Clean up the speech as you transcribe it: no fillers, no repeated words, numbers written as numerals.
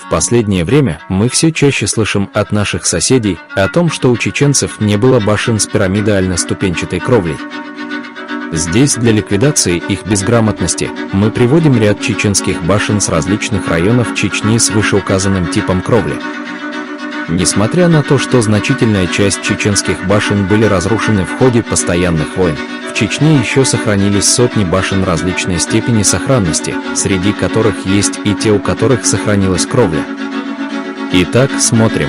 В последнее время мы все чаще слышим от наших соседей о том, что у чеченцев не было башен с пирамидально-ступенчатой кровлей. Здесь для ликвидации их безграмотности мы приводим ряд чеченских башен с различных районов Чечни с вышеуказанным типом кровли. Несмотря на то, что значительная часть чеченских башен были разрушены в ходе постоянных войн, в Чечне еще сохранились сотни башен различной степени сохранности, среди которых есть и те, у которых сохранилась кровля. Итак, смотрим.